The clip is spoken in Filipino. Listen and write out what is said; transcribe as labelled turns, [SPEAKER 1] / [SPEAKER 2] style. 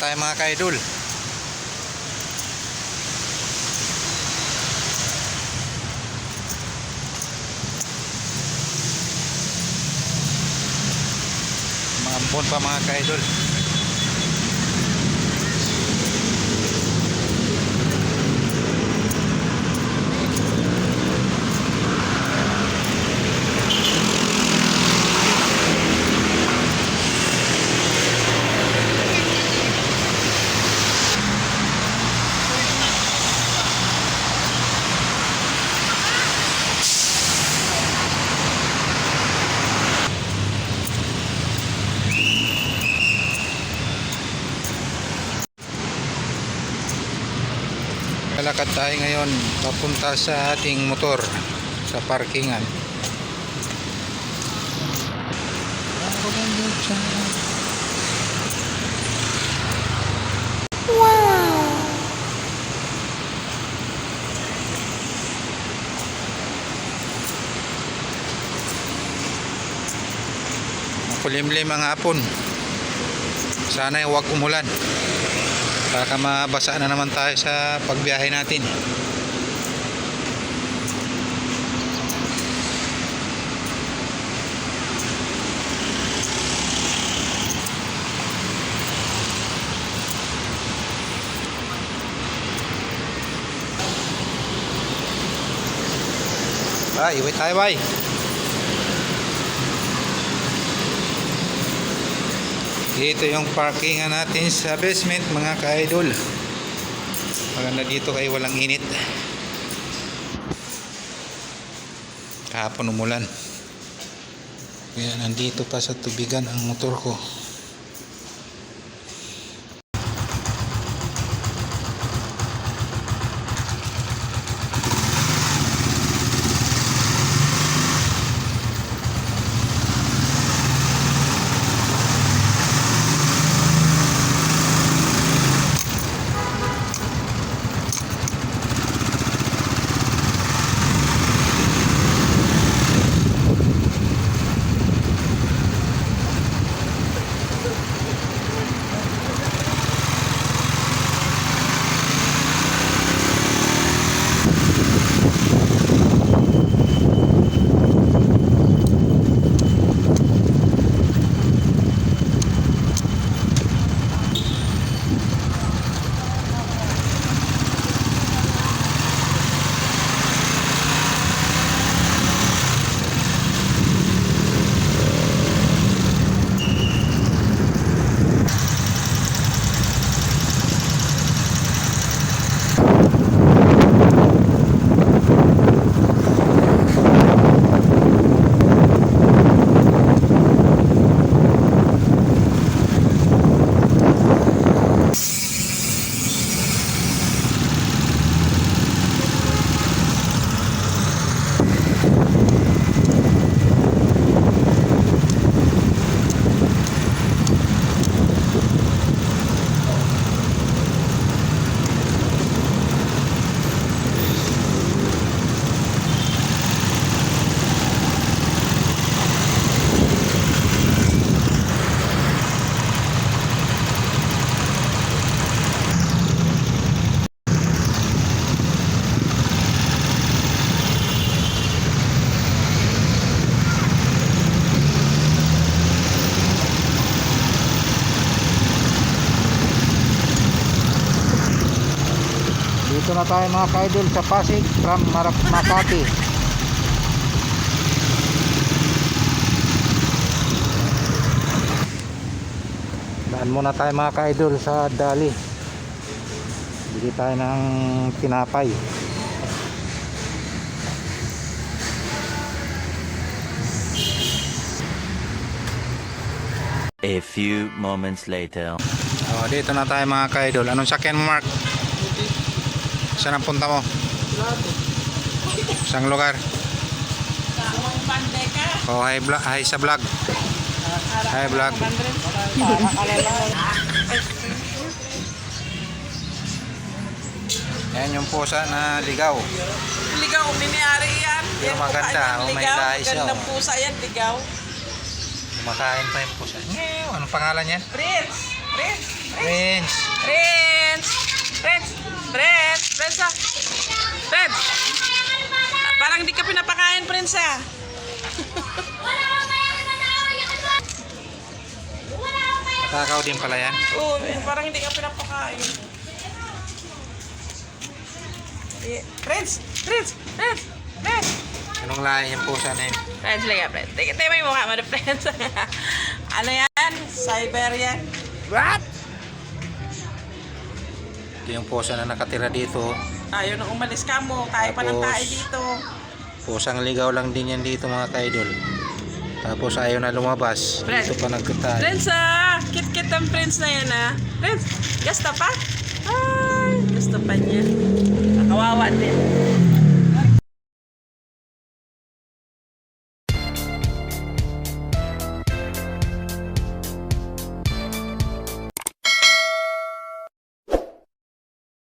[SPEAKER 1] tayo mga ka-idol. Mga ampon pa mga ka-idol. Lalakad tayo ngayon papunta sa ating motor sa parkingan.
[SPEAKER 2] Wow!
[SPEAKER 1] Makulimlim ang hapon. Sana'y huwag umulan. Baka mabasa na naman tayo sa pagbiyahe natin. Iwit tayo bay. Dito yung parkingan natin sa basement mga ka-idol. Maganda dito kay walang init. Kahapon umulan. Kaya nandito pa sa tubigan ang motor ko. Dito na tayo mga ka-idol sa Pasig from Makati. Daan muna tayo mga ka-idol sa Dali. Bili tayo ng tinapay.
[SPEAKER 3] A few moments later.
[SPEAKER 1] Dito na tayo mga ka-idol. Anong sakyan mo, Mark? Saan ang punta mo? Isang lugar? Hi sa vlog. Hi vlog. Yan yung pusa na ligaw.
[SPEAKER 4] Ligaw, miniari yan.
[SPEAKER 1] Yung maganda, may lahi siya.
[SPEAKER 4] Magandang pusa yan, ligaw.
[SPEAKER 1] Kumakain pa yung pusa. Anong pangalan yan?
[SPEAKER 4] Prince! Prince!
[SPEAKER 1] Prince.
[SPEAKER 4] Prince! Prince! Prince! Prince ah! Prince! Parang di ka pinapakain, Prince ah.
[SPEAKER 1] Takaw din pala yan.
[SPEAKER 4] Oo, parang hindi ka pinapakain. Prince! Prince! Prince! Prince!
[SPEAKER 1] Anong lahi yung pusa na yun?
[SPEAKER 4] Prince, liga, Prince. Tingnan mo yung mukha mo na, Prince. Ano yan? Siberian? What?
[SPEAKER 1] Ito yung pusa na nakatira dito.
[SPEAKER 4] Ayaw nang umalis ka mo. Tayo pa ng
[SPEAKER 1] Tapos,
[SPEAKER 4] tayo dito.
[SPEAKER 1] Pusang ligaw lang din yan dito mga kaidol. Tapos ayaw na lumabas.
[SPEAKER 4] Fred.
[SPEAKER 1] Dito pa nagtatay.
[SPEAKER 4] Prince ah! Kit-kit ang Prince na yan ah. Prince, gusto pa? Ay, gusto pa niya. Kawawa din.